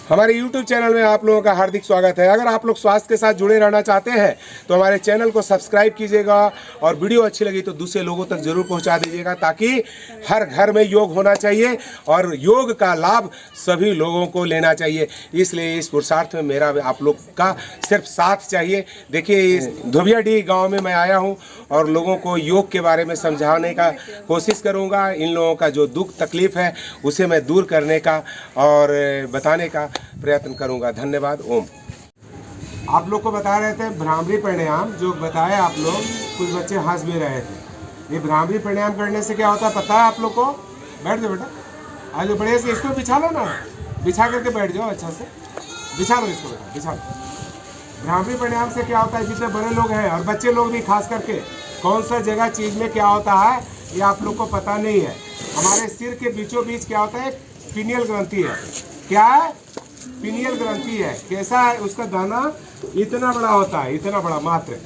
हमारे YouTube channel में आप लोगों का हार्दिक स्वागत है। अगर आप लोग स्वास्थ्य के साथ जुड़े रहना चाहते हैं तो हमारे चैनल को सब्सक्राइब कीजिएगा और वीडियो अच्छी लगी तो दूसरे लोगों तक जरूर पहुंचा दीजिएगा, ताकि हर घर में योग होना चाहिए और योग का लाभ सभी लोगों को लेना चाहिए। इसलिए इस पुरुषार्थ में मेरा आप लोग का सिर्फ साथ चाहिए। देखिए, धोबियाडीह गाँव में मैं आया हूँ और लोगों को योग के बारे में समझाने का कोशिश करूँगा। इन लोगों का जो दुख तकलीफ है उसे मैं दूर करने का और बताने का प्रयत्न करूंगा। धन्यवाद। ओम। आप लोग को बता रहे थे भ्रामरी प्राणायाम, जो बताया आप लोग, कुछ बच्चे हंस भी रहे थे। ये भ्रामरी प्राणायाम करने से क्या होता है पता है आप लोग को? बैठ जाओ बेटा, आज बढ़िया से इसको बिछा लो ना, बिछा करके बैठ जाओ, अच्छा से बिछा लो इसको बेटा, बिछा लो। भ्रामरी प्राणायाम से क्या होता है, जितने बड़े लोग हैं और बच्चे लोग भी खास करके, कौन सा जगह चीज में क्या होता है ये आप लोग को पता नहीं है। हमारे सिर के बीचों बीच क्या होता है, पीनियल ग्रंथि है। क्या है? पीनियल ग्रंथि है। कैसा है? उसका दाना इतना बड़ा होता है, इतना बड़ा, मात्र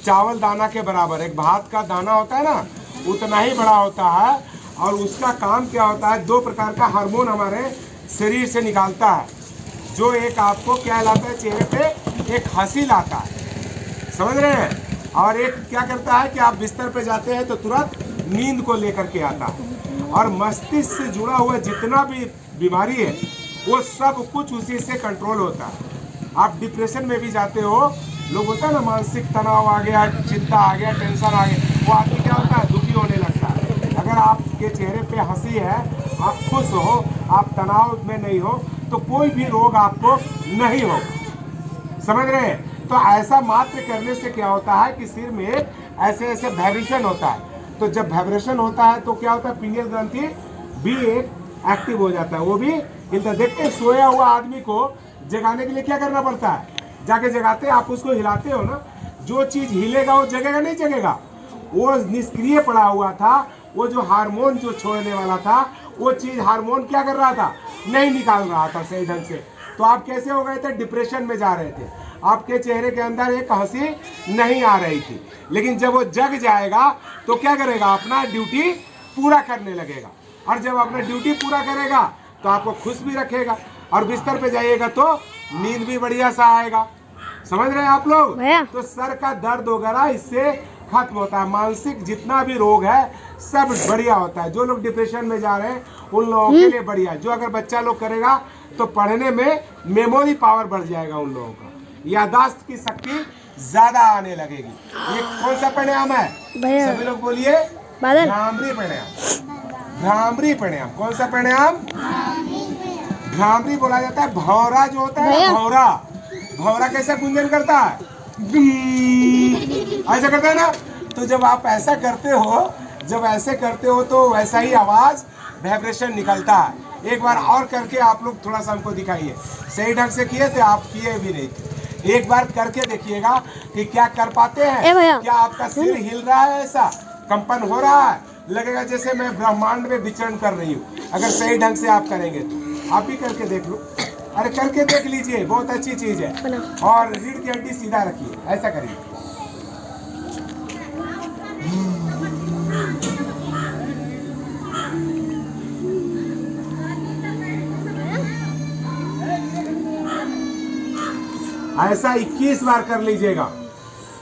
चावल दाना के बराबर। एक भात का दाना होता है ना, उतना ही बड़ा होता है। और उसका काम क्या होता है, दो प्रकार का हार्मोन हमारे शरीर से निकालता है, जो एक आपको क्या लाता है, चेहरे पे एक हंसी लाता है, समझ रहे हैं। और एक क्या करता है कि आप बिस्तर पे जाते हैं तो तुरंत नींद को लेकर के आता है। और मस्तिष्क से जुड़ा हुआ जितना भी बीमारी है वो सब कुछ उसी से कंट्रोल होता है। आप डिप्रेशन में भी जाते हो, लोग होता है ना, मानसिक तनाव आ गया, चिंता आ गया, टेंशन आ गया, वो आदमी क्या होता है, दुखी होने लगता है। अगर आपके चेहरे पे हंसी है, आप खुश हो, आप तनाव में नहीं हो, तो कोई भी रोग आपको नहीं होगा, समझ रहे हैं। तो ऐसा मात्र करने से क्या होता है कि सिर में ऐसे ऐसे वाइब्रेशन होता है। तो जब वाइब्रेशन होता है तो क्या होता है, पीनियल ग्रंथि भी एक एक्टिव हो जाता है, वो भी हिलता। देखते हैं सोया हुआ आदमी को जगाने के लिए क्या करना पड़ता है, जाके जगाते हैं, आप उसको हिलाते हो ना, जो चीज हिलेगा वो जगेगा नहीं जगेगा। वो निष्क्रिय पड़ा हुआ था, वो जो हार्मोन जो छोड़ने वाला था, वो चीज हार्मोन क्या कर रहा था, नहीं निकाल रहा था सही ढंग से। तो आप कैसे हो गए थे, डिप्रेशन में जा रहे थे, आपके चेहरे के अंदर एक हंसी नहीं आ रही थी। लेकिन जब वो जग जाएगा तो क्या करेगा, अपना ड्यूटी पूरा करने लगेगा। और जब अपना ड्यूटी पूरा करेगा तो आपको खुश भी रखेगा, और बिस्तर पे जाइएगा तो नींद भी बढ़िया सा आएगा, समझ रहे हैं आप लोग। तो सर का दर्द वगैरह इससे खत्म होता है। मानसिक जितना भी रोग है सब बढ़िया होता है। जो लोग डिप्रेशन में जा रहे हैं उन लोगों के लिए बढ़िया है। जो अगर बच्चा लोग करेगा तो पढ़ने में मेमोरी पावर बढ़ जाएगा, उन लोगों का याददाश्त की शक्ति ज्यादा आने लगेगी। ये कौन सा प्राणायाम है, सभी लोग बोलिए? भ्रामरी प्राणायाम। भ्रामरी प्राणायाम। कौन सा प्राणायाम? भ्रामरी बोला जाता है। भौरा जो होता है ना, भौरा, भौरा कैसा गुंजन करता है, ऐसा करता है ना। तो जब आप ऐसा करते हो, जब ऐसे करते हो तो वैसा ही आवाज वाइब्रेशन निकलता है। एक बार और करके आप लोग थोड़ा सा हमको दिखाइए। सही ढंग से किए थे आप, किए भी नहीं थे। एक बार करके देखिएगा कि क्या कर पाते हैं। क्या आपका सिर हिल रहा है, ऐसा कंपन हो रहा है, लगेगा जैसे मैं ब्रह्मांड में विचरण कर रही हूँ। अगर सही ढंग से आप करेंगे तो आप भी करके देख लो। अरे करके देख लीजिए, बहुत अच्छी चीज है। और रीढ़ की हड्डी सीधा रखिए, ऐसा करिए। ऐसा 21 बार कर लीजिएगा।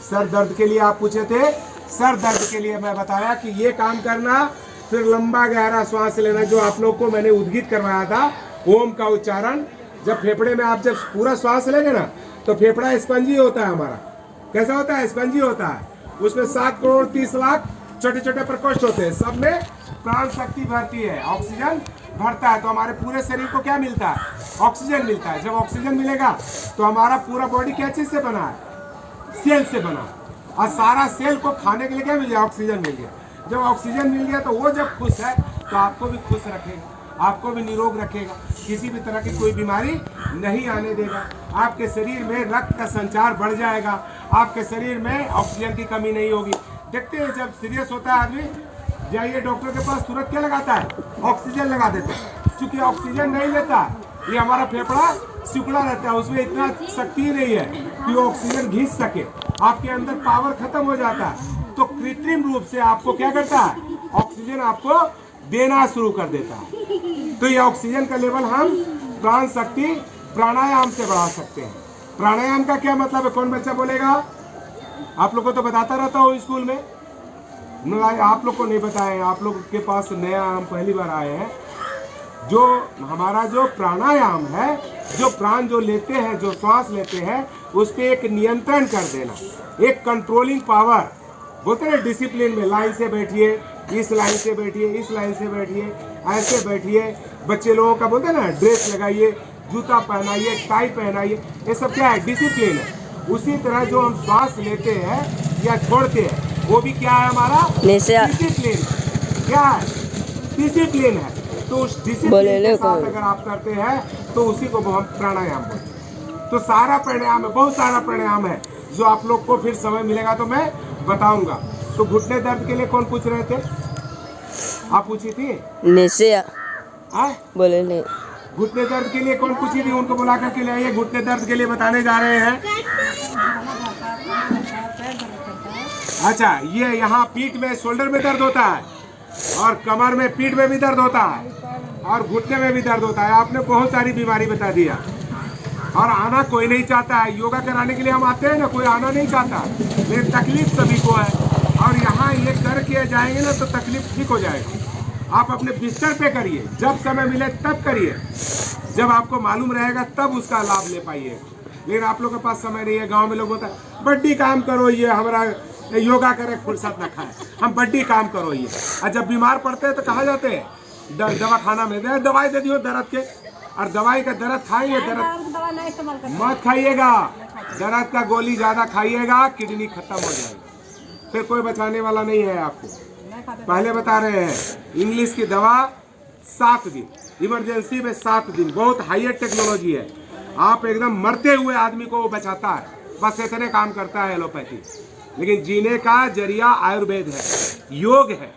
सर दर्द के लिए आप पूछे थे, सर दर्द के लिए मैं बताया कि ये काम करना, फिर लंबा गहरा श्वास लेना, जो आप लोग को मैंने उद्गीत करवाया था, ओम का उच्चारण। जब फेफड़े में आप जब पूरा श्वास लेंगे ना, तो फेफड़ा स्पंजी होता है हमारा। कैसा होता है? स्पंजी होता है। उसमें 7 करोड़ 30 लाख छोटे छोटे प्रकोष्ठ होते हैं, सब में प्राण शक्ति भरती है, ऑक्सीजन भरता है। तो हमारे पूरे शरीर को क्या मिलता है? ऑक्सीजन मिलता है। जब ऑक्सीजन मिलेगा तो हमारा पूरा बॉडी क्या चीज से बना है? सेल से बना। और सारा सेल को खाने के लिए क्या मिल गया? ऑक्सीजन मिल गया। जब ऑक्सीजन मिल गया तो वो जब खुश है तो आपको भी खुश रखेगा, आपको भी निरोग रखेगा, किसी भी तरह की कोई बीमारी नहीं आने देगा। आपके शरीर में रक्त का संचार बढ़ जाएगा, आपके शरीर में ऑक्सीजन की कमी नहीं होगी। देखते हैं जब सीरियस होता है आदमी, जाइए डॉक्टर के पास, तुरंत क्या लगाता है? ऑक्सीजन लगा देते हैं। चूंकि ऑक्सीजन नहीं लेता, ये हमारा फेफड़ा सिकुड़ा रहता है, उसमें इतना शक्ति नहीं है कि वो ऑक्सीजन खींच सके। आपके अंदर पावर खत्म हो जाता है, तो कृत्रिम रूप से आपको क्या करता है? ऑक्सीजन आपको देना शुरू कर देता है। तो ये ऑक्सीजन का लेवल हम प्राण शक्ति प्राणायाम से बढ़ा सकते हैं। प्राणायाम का क्या मतलब है, कौन बच्चा बोलेगा? आप लोग को तो बताता रहता हूँ स्कूल में, आप लोग को नहीं बताए, आप लोग के पास नया, हम पहली बार आए हैं। जो हमारा जो प्राणायाम है, जो प्राण जो लेते हैं, जो श्वास लेते हैं, उस पर एक नियंत्रण कर देना, एक कंट्रोलिंग पावर। बोलते हैं डिसिप्लिन में, लाइन से बैठिए, इस लाइन से बैठिए, इस लाइन से बैठिए, ऐसे बैठिए। बच्चे लोगों का बोलते हैं ना, ड्रेस लगाइए, जूता पहनाइए, टाई पहनाइए, ये सब क्या है? डिसिप्लिन है। उसी तरह जो हम श्वास लेते हैं या छोड़ते हैं, वो भी क्या है? हमारा डिसिप्लिन। क्या है? डिसिप्लिन है। तो उस डिसिप्लिन के साथ अगर आप करते हैं तो उसी को हम प्राणायाम बोलते हैं। तो सारा प्राणायाम है, बहुत सारा प्राणायाम है, जो आप लोग को फिर समय मिलेगा तो मैं बताऊंगा। तो घुटने दर्द के लिए कौन पूछ रहे थे? आप पूछी थी? बोले नहीं। घुटने दर्द के लिए कौन पूछी थी? उनको बुला करके ले आइए। घुटने दर्द के लिए बताने जा रहे हैं। अच्छा, ये यहाँ पीठ में, शोल्डर में दर्द होता है, और कमर में, पीठ में भी दर्द होता है, और घुटने में भी दर्द होता है। आपने बहुत सारी बीमारी बता दिया, और आना कोई नहीं चाहता है। योगा कराने के लिए हम आते हैं ना, कोई आना नहीं चाहता, लेकिन तकलीफ सभी को है। और यहाँ ये करके जाएंगे ना तो तकलीफ ठीक हो जाएगा। आप अपने बिस्तर पे करिए, जब समय मिले तब करिए, जब आपको मालूम रहेगा तब उसका लाभ ले पाइए। लेकिन आप लोग के पास समय नहीं है। गांव में लोग होता है, बड्डी काम करो, ये हमारा योगा करे फुर्सत न खाए, हम बड्डी काम करो ये। और जब बीमार पड़ते हैं तो कहाँ जाते हैं? दवा खाना में, दवाई दे दियो दर्द के, और दवाई का दर्द खाएंगे, दर्द मत खाइएगा। दर्द का गोली ज्यादा खाइएगा, किडनी खत्म हो जाएगी, फिर कोई बचाने वाला नहीं है आपको। पहले बता रहे हैं, इंग्लिश की दवा 7 दिन, इमरजेंसी में 7 दिन, बहुत हाईर टेक्नोलॉजी है। आप एकदम मरते हुए आदमी को वो बचाता है, बस इतने काम करता है एलोपैथी। लेकिन जीने का जरिया आयुर्वेद है, योग है।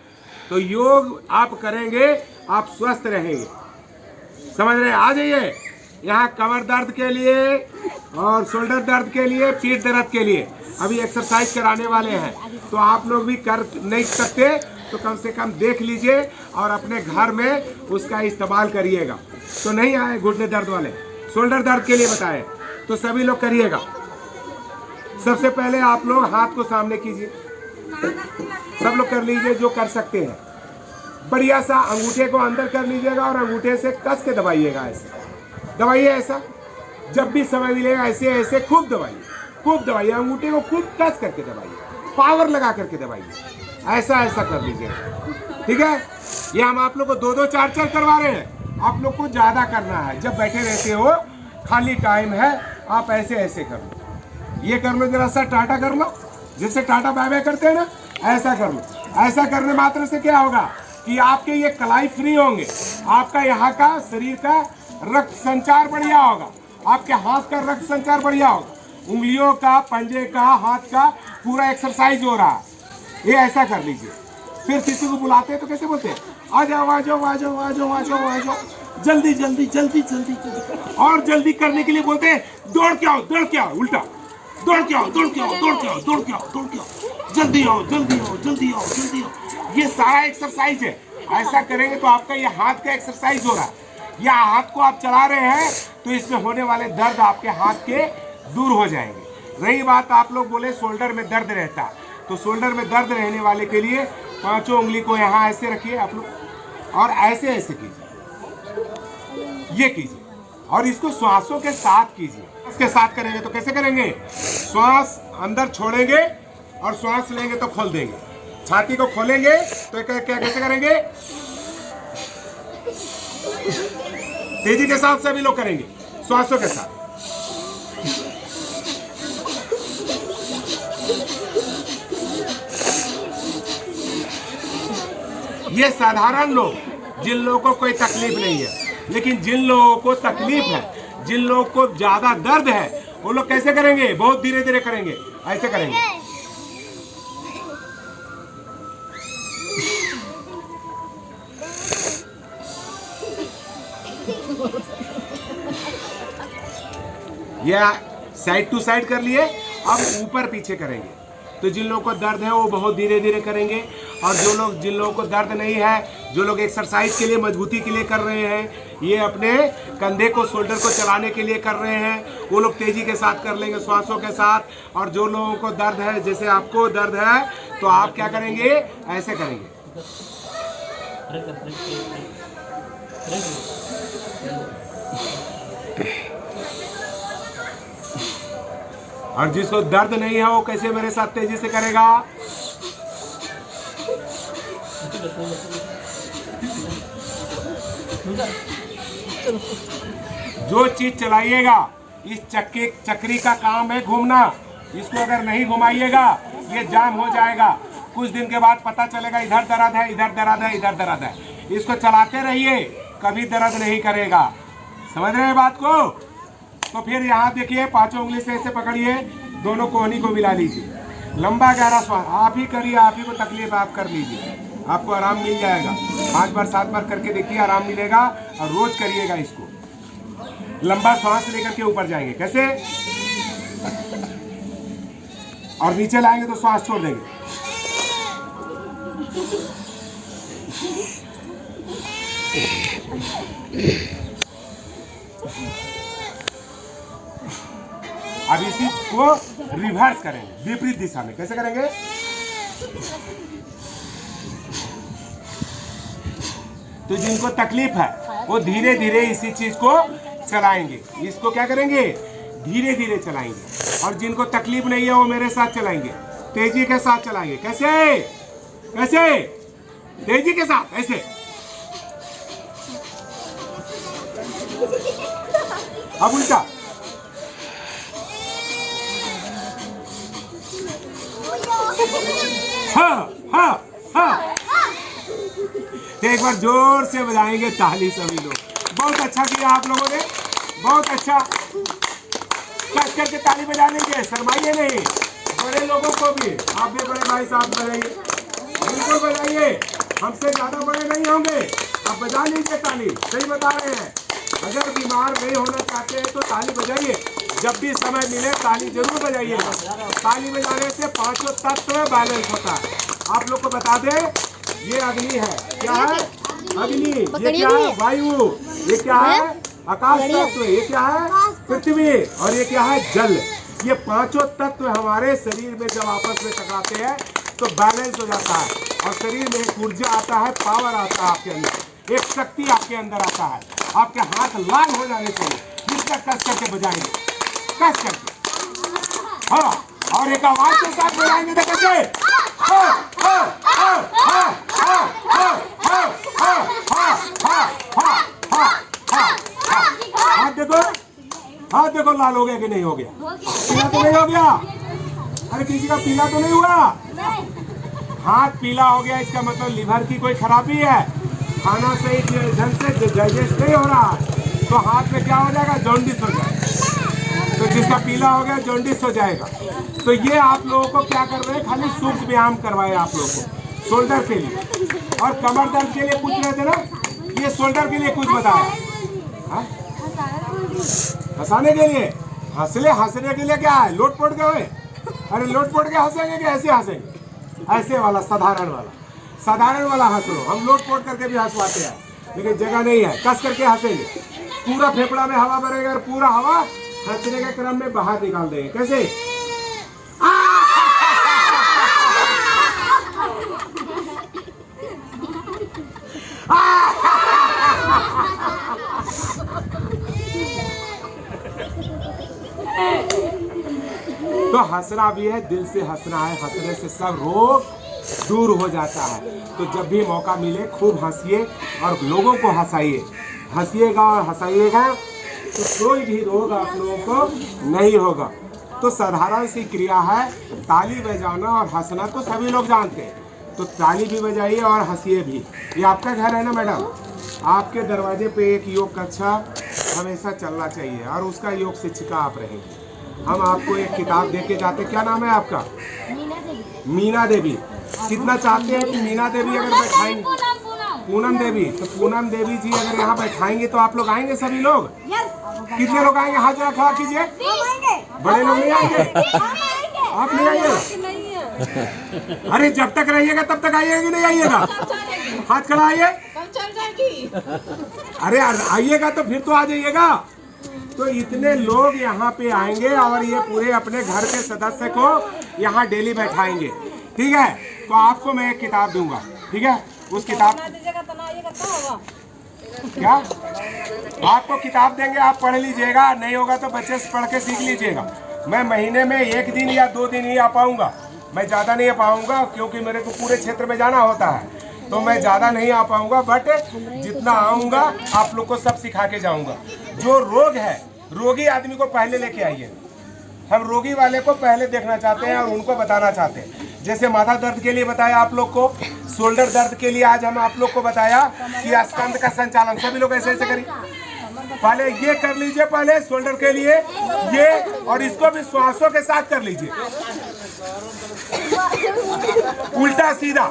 तो योग आप करेंगे, आप स्वस्थ रहेंगे। समझ रहे? आ जाइए यहाँ कमर दर्द के लिए और शोल्डर दर्द के लिए, पीठ दर्द के लिए अभी एक्सरसाइज कराने वाले हैं। तो आप लोग भी कर नहीं सकते तो कम से कम देख लीजिए और अपने घर में उसका इस्तेमाल करिएगा। तो नहीं आए घुटने दर्द वाले, शोल्डर दर्द के लिए बताए तो सभी लोग करिएगा। सबसे पहले आप लोग हाथ को सामने कीजिए, सब लोग कर लीजिए जो कर सकते हैं। बढ़िया सा अंगूठे को अंदर कर लीजिएगा और अंगूठे से कस के दबाइएगा, ऐसे दबाइए। ऐसा जब भी समय मिलेगा ऐसे ऐसे खूब दबाइए, खूब दबाइए, अंगूठे को खूब कस करके दबाइए, पावर लगा करके दबाइए, ऐसा ऐसा कर लीजिएगा। ठीक है? ये हम आप लोग को 2-2 4-4 करवा रहे हैं, आप लोग को ज्यादा करना है। जब बैठे रहते हो, खाली टाइम है, आप ऐसे ऐसे कर लो। ये कर लो, जरा सा टाटा कर लो, जैसे टाटा बाय बाय करते हैं ना, ऐसा कर लो। ऐसा करने मात्र से क्या होगा कि आपके ये कलाई फ्री होंगे, आपका यहाँ का शरीर का रक्त संचार बढ़िया होगा, आपके हाथ का रक्त संचार बढ़िया होगा, उंगलियों का, पंजे का, हाथ का पूरा एक्सरसाइज हो रहा है। ये ऐसा कर लीजिए। फिर किसी को बुलाते हैं तो कैसे बोलते हैं? आ जाओ आ जाओ आ जाओ आ जाओ आ जाओ आ जाओ, जल्दी जल्दी जल्दी जल्दी जल्दी। और जल्दी करने के लिए बोलते हैं दौड़ के आओ, दौड़ के आओ, उल्टा दौड़ के आओ, दौड़ के आओ, दौड़ के आओ, दौड़ के आओ, दौड़ के आओ, जल्दी आओ, जल्दी आओ, जल्दी आओ, जल्दी आओ। ये सारा एक्सरसाइज है। ऐसा करेंगे तो आपका ये हाथ का एक्सरसाइज हो रहा है। या हाथ को आप चला रहे हैं तो इसमें होने वाले दर्द आपके हाथ के दूर हो जाएंगे। रही बात, आप लोग बोले शोल्डर में दर्द रहता है, तो शोल्डर में दर्द रहने वाले के लिए 5 उंगली को यहाँ ऐसे रखिए आप लोग, और ऐसे ऐसे कीजिए, ये कीजिए, और इसको श्वासों के साथ कीजिए। इसके साथ करेंगे तो कैसे करेंगे? श्वास अंदर छोड़ेंगे और श्वास लेंगे तो खोल देंगे। छाती को खोलेंगे तो क्या कैसे करेंगे? तेजी के साथ सभी लोग करेंगे, श्वासों के साथ। ये साधारण लोग, जिन लोगों को कोई तकलीफ नहीं है, लेकिन जिन लोगों को तकलीफ है, जिन लोगों को ज्यादा दर्द है, वो लोग कैसे करेंगे? बहुत धीरे धीरे करेंगे, ऐसे करेंगे। या साइड टू साइड कर लिए, अब ऊपर पीछे करेंगे। तो जिन लोगों को दर्द है वो बहुत धीरे धीरे करेंगे, और जिन लोगों को दर्द नहीं है, जो लोग एक्सरसाइज के लिए मजबूती के लिए कर रहे हैं, ये अपने कंधे को शोल्डर को चलाने के लिए कर रहे हैं, वो लोग तेजी के साथ कर लेंगे श्वासों के साथ। और जो लोगों को दर्द है, जैसे आपको दर्द है तो आप क्या करेंगे, ऐसे करेंगे। और जिसको दर्द नहीं है वो कैसे मेरे साथ तेजी से करेगा। जो चीज चलाइएगा, इस चक्री का काम है घूमना। इसको अगर नहीं घुमाइएगा ये जाम हो जाएगा। कुछ दिन के बाद पता चलेगा इधर दर्द है, इधर दर्द है, इधर दर्द है। इसको चलाते रहिए, कभी दर्द नहीं करेगा। समझ रहे हैं बात को। तो फिर यहाँ देखिए, पांचों उंगली से ऐसे पकड़िए, दोनों कोहनी को मिला लीजिए, लंबा गहरा श्वास आप ही करिए, आप ही को तकलीफ आप कर लीजिए, आपको आराम मिल जाएगा। 5 बार 7 बार करके देखिए, आराम मिलेगा। और रोज करिएगा इसको। लंबा श्वास लेकर के ऊपर जाएंगे, कैसे, और नीचे लाएंगे तो श्वास छोड़ देंगे। अब इसी को रिवर्स करेंगे, विपरीत दिशा में। कैसे करेंगे, तो जिनको तकलीफ है वो धीरे धीरे इसी चीज को चलाएंगे। इसको क्या करेंगे, धीरे धीरे चलाएंगे। और जिनको तकलीफ नहीं है वो मेरे साथ चलाएंगे, तेजी के साथ चलाएंगे। कैसे, कैसे, तेजी के साथ, ऐसे। अब उल्टा, हाँ हाँ हाँ। एक बार जोर से बजाएंगे ताली सभी लोग। बहुत अच्छा किया आप लोगों ने, बहुत अच्छा। कस करके ताली बजा लेंगे, शर्माइए नहीं। बड़े लोगों को भी, आप भी बड़े भाई साहब बजाइए, बिल्कुल बजाइए। हमसे ज्यादा बड़े नहीं होंगे, आप बजा लीजिए ताली। सही बता रहे हैं। अगर बीमार नहीं होना चाहते हैं तो ताली बजाइए। जब भी समय मिले ताली जरूर बजाइएगा। ताली बजाने से पांचों तत्व में बैलेंस होता है। आप लोग को बता दें, ये अग्नि है, क्या है, अग्नि। ये क्या है, वायु। ये क्या है, आकाश तत्व। ये क्या है, पृथ्वी। और ये क्या है, जल। ये पांचों तत्व हमारे शरीर में जब आपस में टकराते हैं तो बैलेंस हो जाता है। और शरीर में एक ऊर्जा आता है, पावर आता है आपके अंदर, एक शक्ति आपके अंदर आता है। आपके हाथ लाल हो जाने चाहिए। जिसका कस करके बजाएंगे, कस करके, हाँ। और एक आवाज के साथ बजाएंगे तो कैसे, हाथ देखो, हाथ देखो, लाल हो गया कि नहीं हो गया, पीला तो नहीं हो गया। अरे किसी का पीला तो नहीं हुआ, हाथ पीला हो गया, इसका मतलब लिवर की कोई खराबी है, खाना सही ढंग से डाइजेस्ट नहीं हो रहा। तो हाथ में क्या हो जाएगा, जॉन्डिस हो जाएगा। तो जिसका पीला हो गया जॉन्डिस हो जाएगा। तो ये आप लोगों को क्या कर रहे हैं, खाली सूक्ष्म व्यायाम करवाए आप लोगों को शोल्डर के लिए। और कमर दर्द के लिए पूछ रहे थे ना, ये शोल्डर के लिए कुछ बताया, हंसाने के लिए। हंसने के लिए क्या है, लोट पोट के हुए। अरे लोट पोट के हंसेंगे कि ऐसे हंसेंगे, ऐसे वाला साधारण वाला हंस लो। हम लोट पोट करके भी हंसवाते हैं, लेकिन जगह नहीं है, कस करके हंसेंगे। पूरा फेफड़ा में हवा भरेगा और पूरा हवा हंसने के क्रम में बाहर निकाल देंगे। कैसे, तो हंसना भी है, दिल से हंसना है। हंसने से सब रोग दूर हो जाता है। तो जब भी मौका मिले खूब हंसिए और लोगों को हंसाइए। हंसिएगा और हंसाइएगा तो कोई भी रोग आप लोगों को नहीं होगा। तो साधारण सी क्रिया है, ताली बजाना और हंसना तो सभी लोग जानते हैं। तो ताली भी बजाइए और हंसिए भी। ये आपका घर है ना मैडम, आपके दरवाजे पे एक योग कक्षा हमेशा चलना चाहिए और उसका योग शिक्षिका आप रहेंगे। हम आपको एक किताब दे के जाते, क्या नाम है आपका, मीना देवी। कितना चाहते हैं कि मीना देवी अगर बैठाएंगे, पूनम देवी, तो पूनम देवी जी अगर यहाँ बैठाएंगे तो आप लोग आएंगे सभी लोग। कितने लोग आएंगे, हाथ जरा खड़ा कीजिए। बड़े लोग नहीं आएंगे, आप नहीं आएंगे, अरे जब तक रहिएगा तब तक आइएगा कि नहीं आइएगा? हाथ खड़ा आइए। अरे आइएगा तो फिर तो आ जाइएगा। तो इतने लोग यहाँ पे आएंगे और ये पूरे अपने घर के सदस्य को यहाँ डेली बैठाएंगे, ठीक है? तो आपको मैं एक किताब दूंगा, ठीक है? उस किताब क्या आपको किताब देंगे, आप पढ़ लीजिएगा, नहीं होगा तो बच्चे से पढ़ के सीख लीजिएगा। मैं महीने में 1 दिन या 2 दिन ही आ पाऊंगा, मैं ज़्यादा नहीं आ पाऊंगा क्योंकि मेरे को पूरे क्षेत्र में जाना होता है, तो मैं ज़्यादा नहीं आ पाऊंगा। बट जितना आऊँगा आप लोग को सब सिखा के जाऊँगा। जो रोग है, रोगी आदमी को पहले लेके आइए। हम रोगी वाले को पहले देखना चाहते हैं और उनको बताना चाहते हैं। जैसे माथा दर्द के लिए बताया आप लोग को, शोल्डर दर्द के लिए आज हम आप लोग को बताया कि स्कंद का संचालन। सभी लोग ऐसे ऐसे करिए, पहले ये कर लीजिए, पहले शोल्डर के लिए ये, और इसको भी श्वासों के साथ कर लीजिए, उल्टा सीधा,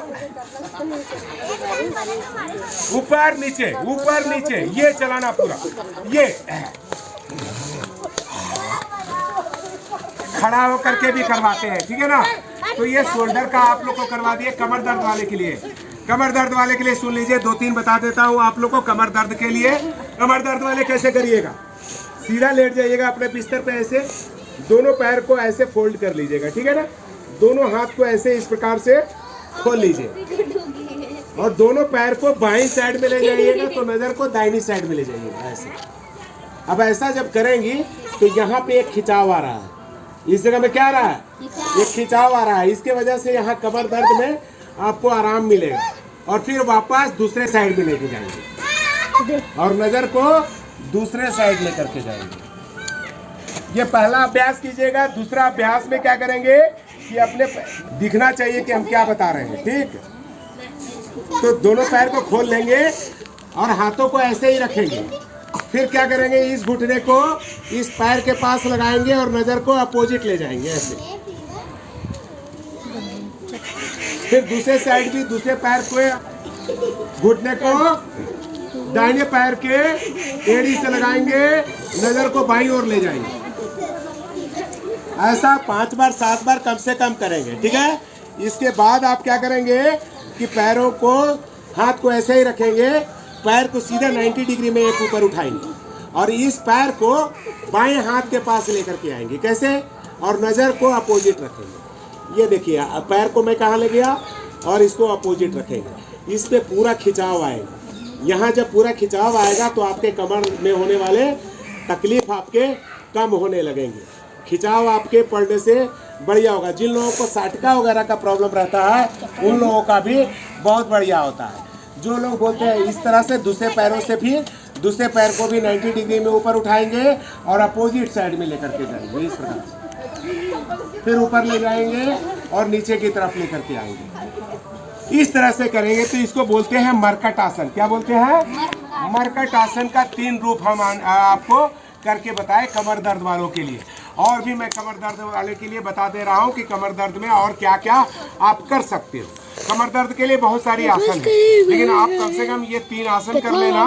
ऊपर नीचे ये चलाना पूरा। ये खड़ा होकर के भी करवाते हैं, ठीक है ना? तो ये शोल्डर का आप लोग को करवा दिए। कमर दर्द वाले के लिए, कमर दर्द वाले के लिए सुन लीजिए, 2-3 बता देता हूँ आप लोग को। कमर दर्द के लिए, कमर दर्द वाले कैसे करिएगा? सीधा लेट जाइएगा अपने बिस्तर पे, ऐसे दोनों पैर को ऐसे फोल्ड कर लीजिएगा, ठीक है ना? दोनों हाथ को ऐसे इस प्रकार से खोल लीजिए और दोनों पैर को बाईं साइड में ले जाइएगा तो नजर को दाहिनी साइड में ले जाइएगा, ऐसे। अब ऐसा जब करेंगी तो यहाँ पे एक खिंचाव आ रहा है, इस जगह में क्या आ रहा है? एक खिंचाव आ रहा है। इसके वजह से यहाँ कमर दर्द में आपको आराम मिलेगा और फिर वापस दूसरे साइड में लेके जाएंगे और नजर को दूसरे साइड लेकर के जाएंगे। ये पहला अभ्यास कीजिएगा। दूसरा अभ्यास में क्या करेंगे कि अपने दिखना चाहिए कि हम क्या बता रहे हैं, ठीक? तो दोनों पैर को खोल लेंगे और हाथों को ऐसे ही रखेंगे। फिर क्या करेंगे, इस घुटने को इस पैर के पास लगाएंगे और नजर को अपोजिट ले जाएंगे, ऐसे। फिर दूसरे साइड भी दूसरे पैर को, घुटने को दाहिने पैर के एड़ी से लगाएंगे, नजर को बाईं ओर ले जाएंगे। ऐसा 5 बार 7 बार कम से कम करेंगे, ठीक है? इसके बाद आप क्या करेंगे कि पैरों को, हाथ को ऐसे ही रखेंगे, पैर को सीधा 90 डिग्री में एक ऊपर उठाएंगे और इस पैर को बाएं हाथ के पास लेकर के आएंगे। कैसे? और नज़र को अपोजिट रखेंगे। ये देखिए, पैर को मैं कहाँ ले गया और इसको अपोजिट रखेंगे। इस पे पूरा खिंचाव आएगा। यहाँ जब पूरा खिंचाव आएगा तो आपके कमर में होने वाले तकलीफ आपके कम होने लगेंगे। खिंचाव आपके पड़ने से बढ़िया होगा। जिन लोगों को साटका वगैरह का प्रॉब्लम रहता है उन लोगों का भी बहुत बढ़िया होता है। जो लोग बोलते हैं इस तरह से दूसरे पैरों से भी दूसरे पैर को भी 90 डिग्री में ऊपर उठाएंगे और अपोजिट साइड में लेकर के जाएंगे, इस प्रकार से। फिर ऊपर ले जाएंगे और नीचे की तरफ लेकर के आएंगे। इस तरह से करेंगे तो इसको बोलते हैं मरकट आसन। क्या बोलते हैं? मरकट आसन का 3 रूप हम आपको करके बताए कमर दर्द वालों के लिए। और भी मैं कमर दर्द वाले के लिए बता दे रहा हूँ कि कमर दर्द में और क्या क्या आप कर सकते हो। कमर दर्द के लिए बहुत सारी आसन है, लेकिन आप कम से कम ये 3 आसन कर लेना।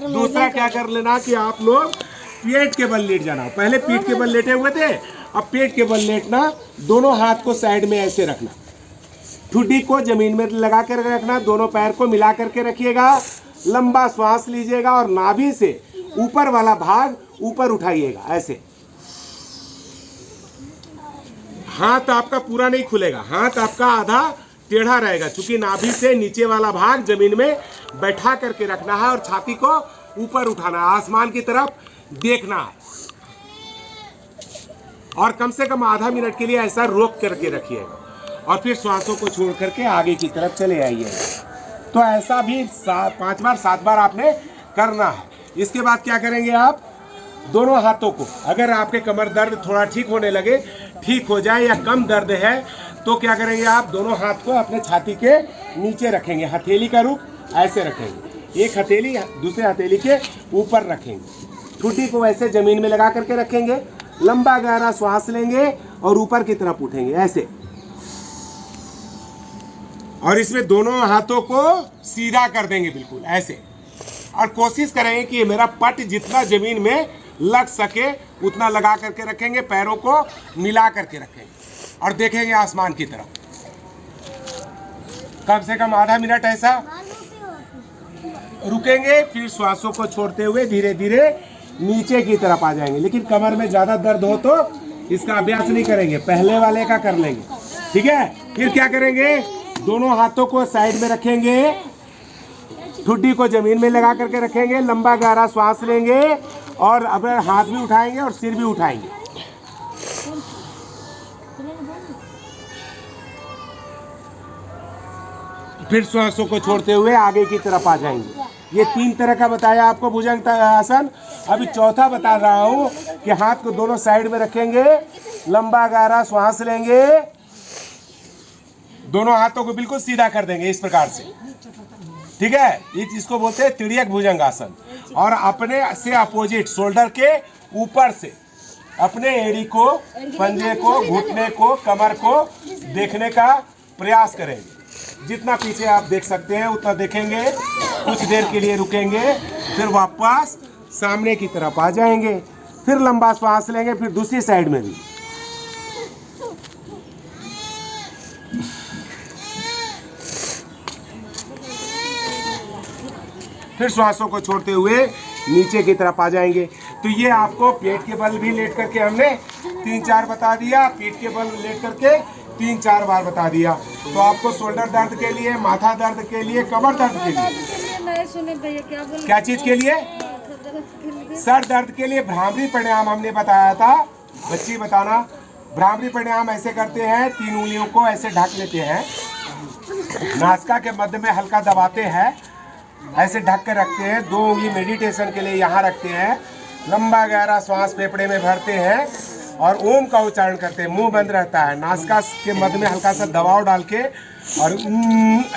दूसरा क्या कर लेना कि आप लोग पेट के बल लेट जाना। पहले पीठ के बल लेटे हुए थे, अब पेट के बल लेटना। दोनों हाथ को साइड में ऐसे रखना, ठुड्डी को जमीन में लगा कर रखना, दोनों पैर को मिला करके रखिएगा। लंबा श्वास लीजिएगा और नाभि से ऊपर वाला भाग ऊपर उठाइएगा, ऐसे। हाथ आपका पूरा नहीं खुलेगा, हाथ आपका आधा टेढ़ा रहेगा, क्योंकि नाभि से नीचे वाला भाग जमीन में बैठा करके रखना है और छाती को ऊपर उठाना है, आसमान की तरफ देखना है। और कम से कम आधा मिनट के लिए ऐसा रोक करके रखिएगा और फिर श्वासों को छोड़ करके आगे की तरफ चले आइए। तो ऐसा भी 5 बार 7 बार आपने करना है। इसके बाद क्या करेंगे आप, दोनों हाथों को, अगर आपके कमर दर्द थोड़ा ठीक होने लगे, ठीक हो जाए या कम दर्द है, तो क्या करेंगे आप, दोनों हाथ को अपने छाती के नीचे रखेंगे, हथेली का रूप ऐसे रखेंगे, एक हथेली दूसरे हथेली के ऊपर रखेंगे, ठुड्डी को ऐसे जमीन में लगा करके रखेंगे, लंबा गहरा श्वास लेंगे और ऊपर की तरफ उठेंगे ऐसे। और इसमें दोनों हाथों को सीधा कर देंगे बिल्कुल ऐसे, और कोशिश करेंगे कि मेरा पट जितना जमीन में लग सके उतना लगा करके रखेंगे, पैरों को मिला करके रखेंगे और देखेंगे आसमान की तरफ। कम से कम आधा मिनट ऐसा रुकेंगे, फिर श्वासों को छोड़ते हुए धीरे धीरे नीचे की तरफ आ जाएंगे। लेकिन कमर में ज्यादा दर्द हो तो इसका अभ्यास नहीं करेंगे, पहले वाले का कर लेंगे, ठीक है। फिर क्या करेंगे, दोनों हाथों को साइड में रखेंगे, ठुड्डी को जमीन में लगा करके रखेंगे, लंबा गहरा श्वास लेंगे और अब हाथ भी उठाएंगे और सिर भी उठाएंगे। फिर श्वासों को छोड़ते हुए आगे की तरफ आ जाएंगे। ये 3 तरह का बताया आपको भुजंग आसन। अभी चौथा बता रहा हूँ कि हाथ को दोनों साइड में रखेंगे, लंबा गहरा श्वास लेंगे, दोनों हाथों को बिल्कुल सीधा कर देंगे इस प्रकार से, ठीक है। इसको बोलते हैं तिर्यक भुजंग आसन। और अपने से अपोजिट शोल्डर के ऊपर से अपने एड़ी को, पंजे को, घुटने को, कमर को देखने का प्रयास करेंगे। जितना पीछे आप देख सकते हैं उतना देखेंगे, कुछ देर के लिए रुकेंगे, फिर वापस सामने की तरफ आ जाएंगे, फिर लंबा श्वास लेंगे, फिर दूसरी साइड में भी। फिर श्वासों को छोड़ते हुए नीचे की तरफ आ जाएंगे। तो ये आपको पेट के बल भी लेट करके हमने 3-4 बता दिया, पीठ के बल लेट करके 3-4 बार बता दिया। तो आपको शोल्डर दर्द के लिए, माथा दर्द के लिए, कमर दर्द के लिए, क्या चीज के लिए, सर दर्द के लिए भ्रामरी प्राणायाम हमने बताया था। बच्ची बताना, भ्रामरी प्राणायाम ऐसे करते हैं, 3 उंगलियों को ऐसे ढक लेते हैं, नासिका के मध्य में हल्का दबाते हैं, ऐसे ढक कर रखते हैं, 2 उंगली मेडिटेशन के लिए यहाँ रखते हैं, लंबा गहरा श्वास फेफड़े में भरते हैं और ओम का उच्चारण करते हैं। मुंह बंद रहता है, नासिका के मध्य में हल्का सा दबाव डाल के और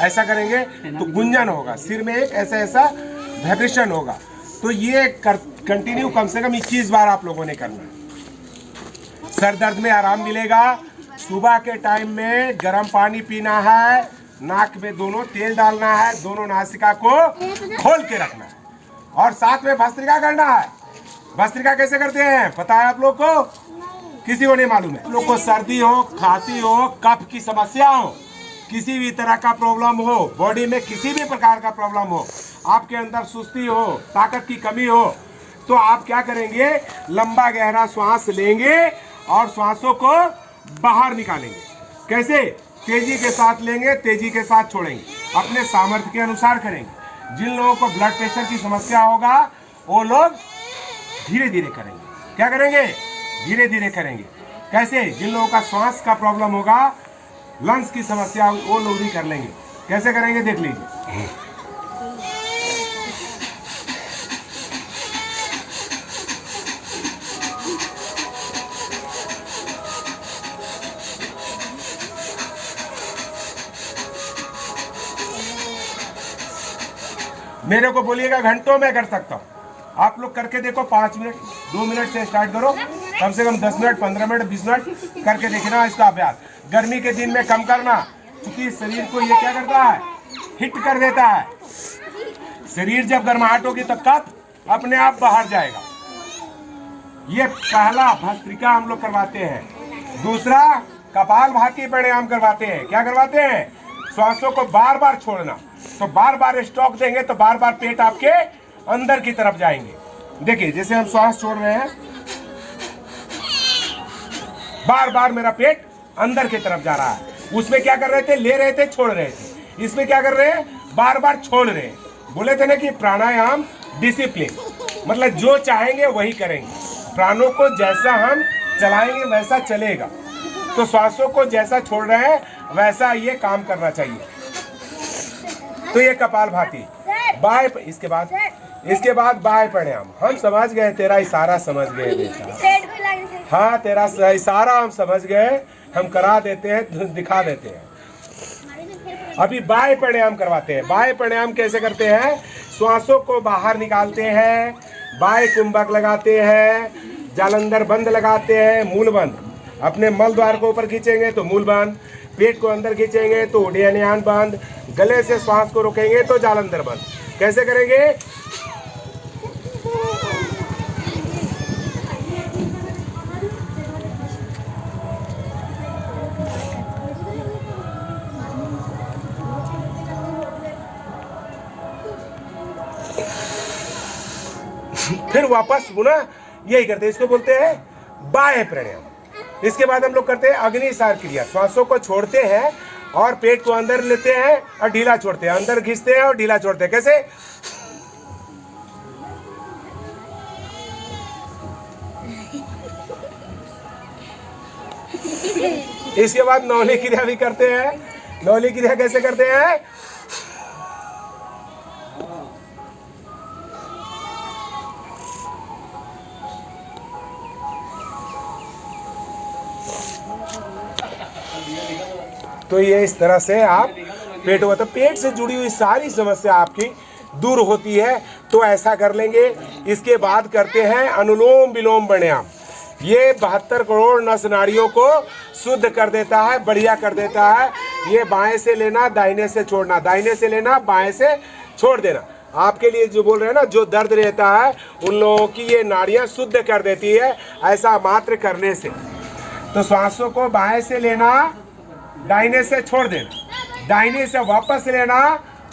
ऐसा करेंगे तो गुंजन होगा, सिर में एक ऐसा ऐसा वाइब्रेशन होगा। तो ये कंटिन्यू कम से कम 21 बार आप लोगों ने करना है। सर दर्द में आराम मिलेगा। सुबह के टाइम में गर्म पानी पीना है, नाक में दोनों तेल डालना है, दोनों नासिका को खोल के रखना है और साथ में भस्त्रिका करना है। भस्त्रिका कैसे करते हैं पता है आप लोग को? किसी को नहीं मालूम है? लोग को सर्दी हो, खांसी हो, कफ की समस्या हो, किसी भी तरह का प्रॉब्लम हो, बॉडी में किसी भी प्रकार का प्रॉब्लम हो, आपके अंदर सुस्ती हो, ताकत की कमी हो, तो आप क्या करेंगे, लंबा गहरा श्वास लेंगे और श्वासों को बाहर निकालेंगे। कैसे? तेजी के साथ लेंगे, तेजी के साथ छोड़ेंगे, अपने सामर्थ्य के अनुसार करेंगे। जिन लोगों को ब्लड प्रेशर की समस्या होगा वो लोग धीरे धीरे करेंगे। क्या करेंगे? धीरे धीरे करेंगे। कैसे? जिन लोगों का श्वास का प्रॉब्लम होगा, लंग्स की समस्या, वो लोग भी कर लेंगे। कैसे करेंगे देख लीजिए। मेरे को बोलिएगा घंटों में कर सकता हूँ, आप लोग करके देखो। 5 मिनट 2 मिनट से स्टार्ट करो, कम से कम 10 मिनट 15 मिनट 20 मिनट करके देखना इसका अभ्यास। गर्मी के दिन में कम करना, क्योंकि शरीर को ये क्या करता है, हिट कर देता है। शरीर जब गर्माहट होगी तो कफ अपने आप बाहर जाएगा। ये पहला भस्त्रिका हम लोग करवाते हैं। दूसरा कपालभाति प्राणायाम करवाते हैं। क्या करवाते हैं? श्वासों को बार बार छोड़ना। तो बार बार स्ट्रोक देंगे तो बार बार पेट आपके अंदर की तरफ जाएंगे। देखिए जैसे हम श्वास छोड़ रहे हैं, बार बार मेरा पेट अंदर की तरफ जा रहा है। उसमें क्या कर रहे थे, ले रहे थे, छोड़ रहे थे। इसमें क्या कर रहे हैं, बार बार छोड़ रहे हैं। बोले थे ना कि प्राणायाम डिसिप्लिन, मतलब जो चाहेंगे वही करेंगे। प्राणों को जैसा हम चलाएंगे वैसा चलेगा। तो श्वासों को जैसा छोड़ रहे हैं वैसा ये काम करना चाहिए। तो ये कपालभाति। बाय, इसके बाद बाय प्राणायाम। हम समझ गए, तेरा इशारा समझ गए बेटा। हाँ, तेरा इशारा हम समझ गए, हम करा देते हैं, दिखा देते हैं। अभी बाय प्राणायाम करवाते हैं। बाय प्राणायाम कैसे करते हैं? श्वासों को बाहर निकालते हैं, बाय कुंभक लगाते हैं, जालंधर बंद लगाते हैं, मूल बंद। अपने मल द्वार को ऊपर खींचेंगे तो मूल बंद, पेट को अंदर खींचेंगे तो उड्डयन बंद, गले से श्वास को रोकेंगे तो जालंधर बंद। कैसे करेंगे? फिर वापस पुनः यही करते हैं, इसको बोलते हैं बाह्य प्राणायाम। इसके बाद हम लोग करते हैं अग्निसार क्रिया। श्वासों को छोड़ते हैं और पेट को अंदर लेते हैं और ढीला छोड़ते हैं, अंदर खींचते हैं और ढीला छोड़ते हैं। कैसे? इसके बाद नौली क्रिया भी करते हैं। नौली क्रिया कैसे करते हैं? तो ये इस तरह से आप पेट होगा, तो पेट से जुड़ी हुई सारी समस्या आपकी दूर होती है। तो ऐसा कर लेंगे। इसके बाद करते हैं अनुलोम विलोम प्राणायाम। ये 72 करोड़ नस नाड़ियों को शुद्ध कर देता है, बढ़िया कर देता है। ये बाएं से लेना, दाहिने से छोड़ना, दाहिने से लेना, बाएं से छोड़ देना। आपके लिए जो बोल रहे हैं ना, जो दर्द रहता है उन लोगों की ये नाड़ियां शुद्ध कर देती है ऐसा मात्र करने से। तो श्वासों को बाएं से लेना, दाहिने से छोड़ देना, दाहिने से वापस लेना,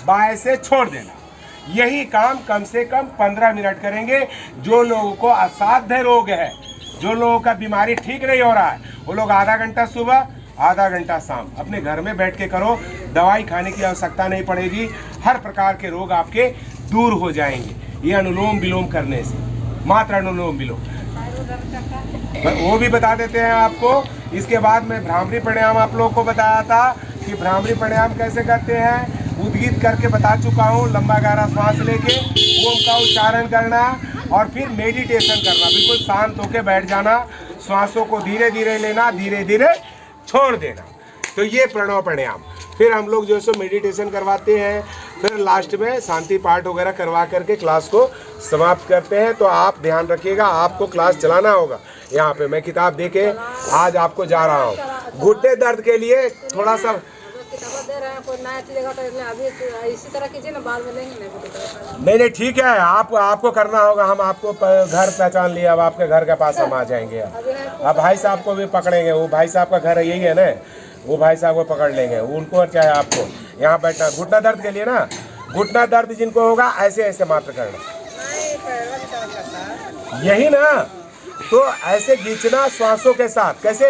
बाएं से छोड़ देना। यही काम कम से कम 15 मिनट करेंगे। जो लोगों को असाध्य रोग है, जो लोगों का बीमारी ठीक नहीं हो रहा है, वो लोग आधा घंटा सुबह, आधा घंटा शाम अपने घर में बैठ के करो। दवाई खाने की आवश्यकता नहीं पड़ेगी। हर प्रकार के रोग आपके दूर हो जाएंगे ये अनुलोम विलोम करने से, मात्र अनुलोम विलोम। वो भी बता देते हैं आपको। इसके बाद में भ्रामरी प्राणायाम आप लोगों को बताया था कि भ्रामरी प्राणायाम कैसे करते हैं, उद्गीत करके बता चुका हूँ। लंबा गहरा श्वास लेके ओम का उच्चारण करना और फिर मेडिटेशन करना, बिल्कुल शांत होकर बैठ जाना, श्वासों को धीरे धीरे लेना, धीरे धीरे छोड़ देना। तो ये प्रणव प्राणायाम। फिर हम लोग जो है सो मेडिटेशन करवाते हैं, फिर लास्ट में शांति पाठ वगैरह करवा करके क्लास को समाप्त करते हैं। तो आप ध्यान रखिएगा, आपको क्लास चलाना होगा। यहाँ पे मैं किताब देके आज आपको जा रहा हूँ। घुटने दर्द के लिए थोड़ा सा दे रहे हैं, कोई नया चीज़ तो अभी इसी तरह कीजिए ना, बाद में लेंगे। नहीं ठीक है, आपको करना होगा। हम आपको घर पहचान लिया, अब आपके घर के पास हम आ जाएंगे। अब भाई साहब को भी पकड़ेंगे। वो भाई साहब का घर यही है ना, वो भाई साहब को पकड़ लेंगे। उनको चाहे आपको यहाँ बैठना। घुटना दर्द के लिए ना, घुटना दर्द जिनको होगा ऐसे ऐसे मात्र करना, यही ना। तो ऐसे खींचना श्वासों के साथ। कैसे?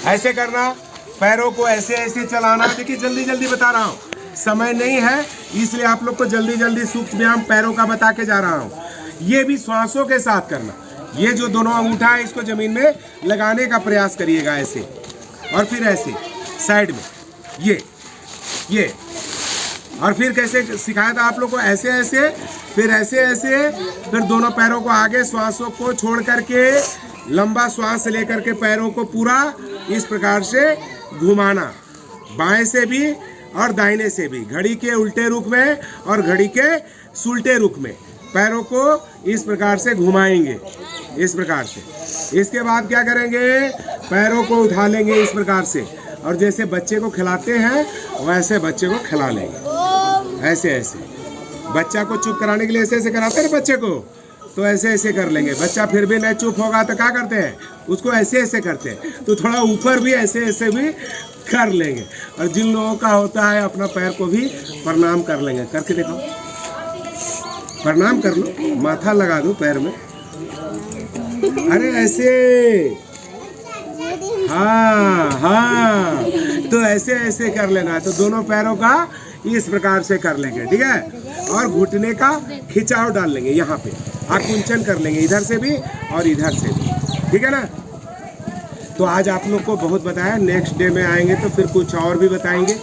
ऐसे करना, पैरों को ऐसे ऐसे चलाना। देखिए जल्दी जल्दी बता रहा हूँ, समय नहीं है इसलिए आप लोग को जल्दी जल्दी सूक्ष्म व्यायाम पैरों का बता के जा रहा हूँ। ये भी श्वासों के साथ करना। ये जो दोनों अंगूठा है इसको जमीन में लगाने का प्रयास करिएगा ऐसे, और फिर ऐसे साइड में ये और फिर कैसे सिखाया था आप लोग को, ऐसे ऐसे, फिर ऐसे ऐसे, फिर दोनों पैरों को आगे, श्वासों को छोड़ करके लंबा श्वास लेकर के पैरों को पूरा इस प्रकार से घुमाना, बाएं से भी और दाहिने से भी, घड़ी के उल्टे रुख में और घड़ी के सुलटे रुख में पैरों को इस प्रकार से घुमाएंगे, इस प्रकार से। इसके बाद क्या करेंगे, पैरों को उठा लेंगे इस प्रकार से, और जैसे बच्चे को खिलाते हैं वैसे बच्चे को खिला लेंगे, ऐसे ऐसे। बच्चा को चुप कराने के लिए ऐसे ऐसे कराते हैं बच्चे को, तो ऐसे ऐसे कर लेंगे। बच्चा फिर भी नहीं चुप होगा तो क्या करते हैं, उसको ऐसे ऐसे करते हैं। तो थोड़ा ऊपर भी ऐसे ऐसे भी कर लेंगे। और जिन लोगों का होता है अपना पैर को भी प्रणाम कर लेंगे। करके देखो, प्रणाम कर लो, माथा लगा दो पैर में, अरे ऐसे, हाँ हाँ, तो ऐसे ऐसे कर लेना है। तो दोनों पैरों का इस प्रकार से कर लेंगे, ठीक है। और घुटने का खिंचाव डाल लेंगे, यहाँ पे आकुंचन कर लेंगे, इधर से भी और इधर से भी, ठीक है ना। तो आज आप लोग को बहुत बताया, नेक्स्ट डे में आएंगे तो फिर कुछ और भी बताएंगे,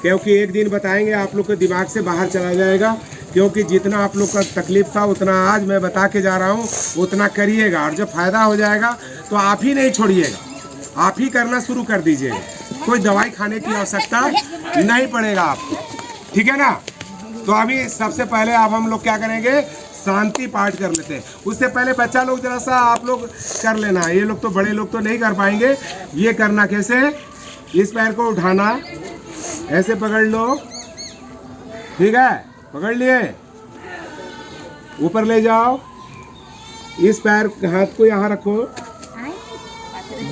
क्योंकि एक दिन बताएंगे आप लोग के दिमाग से बाहर चला जाएगा। क्योंकि जितना आप लोग का तकलीफ था उतना आज मैं बता के जा रहा हूँ, उतना करिएगा। और जब फायदा हो जाएगा तो आप ही नहीं छोड़िएगा, आप ही करना शुरू कर दीजिएगा। कोई दवाई खाने की आवश्यकता नहीं पड़ेगा आपको, ठीक है ना। तो अभी सबसे पहले अब हम लोग क्या करेंगे, शांति पाठ कर लेते हैं। उससे पहले बच्चा लोग जरा सा आप लोग कर लेना, ये लोग तो बड़े लोग तो नहीं कर पाएंगे। ये करना कैसे, इस पैर को उठाना, ऐसे पकड़ लो, ठीक है, पकड़ लिए, ऊपर ले जाओ, इस पैर हाथ को यहाँ रखो,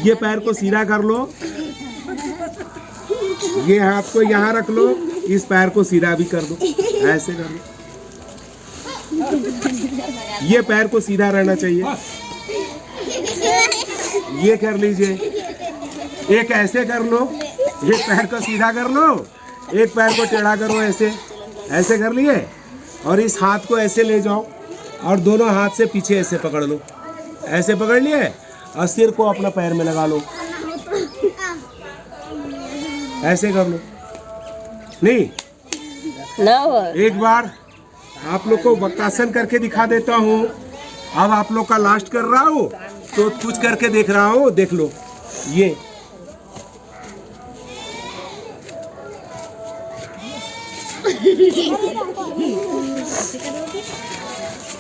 ये पैर को सीधा कर लो, ये हाथ को यहाँ रख लो, इस पैर को सीधा भी कर दो, ऐसे कर दो। ये पैर को सीधा रहना चाहिए, ये कर लीजिए। एक ऐसे कर लो, एक पैर को सीधा कर लो, एक पैर को टेढ़ा करो, ऐसे ऐसे कर लिए। और इस हाथ को ऐसे ले जाओ और दोनों हाथ से पीछे ऐसे पकड़ लो, ऐसे पकड़ लिए और सिर को अपना पैर में लगा लो, ऐसे कर लो। नहीं, एक बार आप लोग को वक्रासन करके दिखा देता हूँ। अब आप लोग का लास्ट कर रहा हूँ तो कुछ करके देख रहा हूँ, देख लो।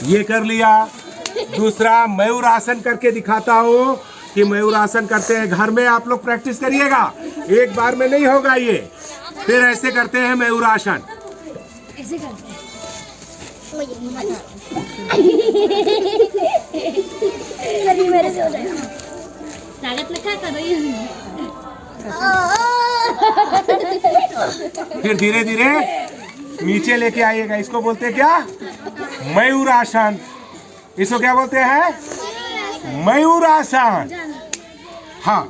ये कर लिया। दूसरा मयूर आसन करके दिखाता हूँ कि मयूर आसन करते हैं। घर में आप लोग प्रैक्टिस करिएगा, एक बार में नहीं होगा ये। फिर ऐसे करते हैं मयूर आसन। ऐसे करते हैं। अरे मेरे से हो जाएगा। ताकत लगा करो ये। फिर धीरे धीरे नीचे लेके आइएगा। इसको बोलते हैं क्या? मयूर आसन। इसको क्या बोलते हैं? मयूर आसन। हाँ,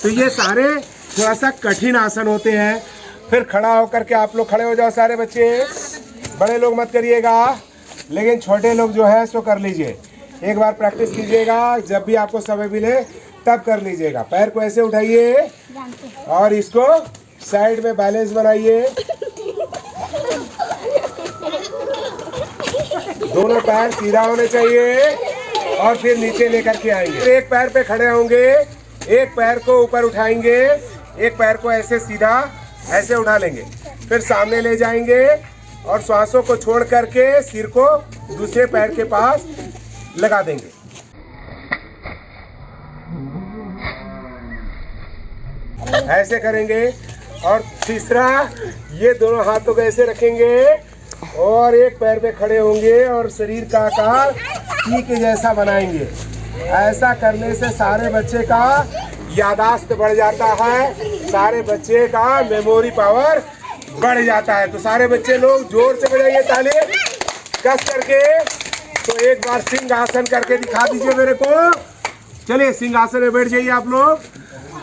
तो ये सारे थोड़ा सा कठिन आसन होते हैं। फिर खड़ा होकर के आप लोग खड़े हो जाओ सारे बच्चे। बड़े लोग मत करिएगा, लेकिन छोटे लोग जो है सो कर लीजिए। एक बार प्रैक्टिस कीजिएगा, जब भी आपको समय मिले तब कर लीजिएगा। पैर को ऐसे उठाइए और इसको साइड में बैलेंस बनाइए। दोनों पैर सीधा होने चाहिए और फिर नीचे लेकर के आएंगे। एक पैर पे खड़े होंगे, एक पैर को ऊपर उठाएंगे, एक पैर को ऐसे सीधा ऐसे उठा लेंगे। फिर सामने ले जाएंगे और श्वासों को छोड़ करके सिर को दूसरे पैर के पास लगा देंगे। ऐसे करेंगे। और तीसरा, ये दोनों हाथों को ऐसे रखेंगे और एक पैर पे खड़े होंगे और शरीर का आकार टी के जैसा बनाएंगे। ऐसा करने से सारे बच्चे का यादाश्त बढ़ जाता है, सारे बच्चे का मेमोरी पावर बढ़ जाता है। तो सारे बच्चे लोग जोर से बजाइए ताली कस करके। तो एक बार सिंहासन करके दिखा दीजिए मेरे को। चलिए सिंहासन में बैठ जाइए आप लोग।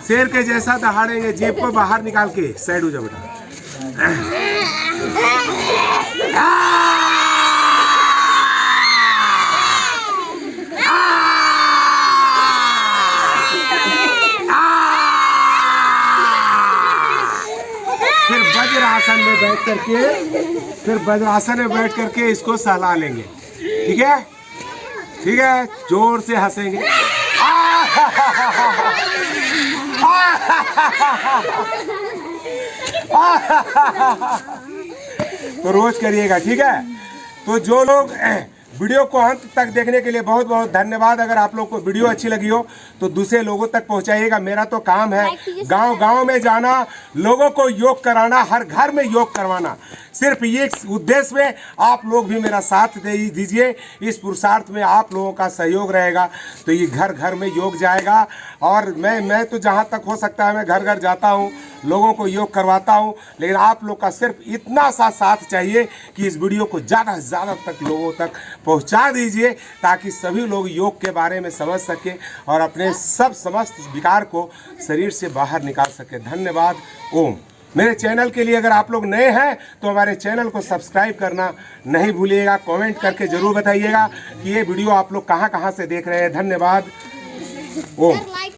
शेर के जैसा दहाड़ेंगे, जेब को बाहर निकाल के। साइड हो जाओ बेटा। फिर वज्रासन में बैठ करके इसको सहला लेंगे। ठीक है, ठीक है, जोर से हंसेंगे। तो रोज करिएगा, ठीक है। तो जो लोग वीडियो को अंत तक देखने के लिए बहुत बहुत धन्यवाद। अगर आप लोग को वीडियो अच्छी लगी हो तो दूसरे लोगों तक पहुंचाइएगा। मेरा तो काम है गांव गांव में जाना, लोगों को योग कराना, हर घर में योग करवाना। सिर्फ ये उद्देश्य में आप लोग भी मेरा साथ दीजिए। इस पुरुषार्थ में आप लोगों का सहयोग रहेगा तो ये घर घर में योग जाएगा। और मैं तो जहाँ तक हो सकता है मैं घर घर जाता हूँ, लोगों को योग करवाता हूँ। लेकिन आप लोग का सिर्फ इतना सा साथ चाहिए कि इस वीडियो को ज़्यादा से ज़्यादा तक लोगों तक पहुँचा दीजिए, ताकि सभी लोग योग के बारे में समझ सकें और अपने सब समस्त विकार को शरीर से बाहर निकाल सकें। धन्यवाद। ओम। मेरे चैनल के लिए अगर आप लोग नए हैं तो हमारे चैनल को सब्सक्राइब करना नहीं भूलिएगा। कमेंट करके ज़रूर बताइएगा कि ये वीडियो आप लोग कहाँ कहाँ से देख रहे हैं। धन्यवाद। ओम।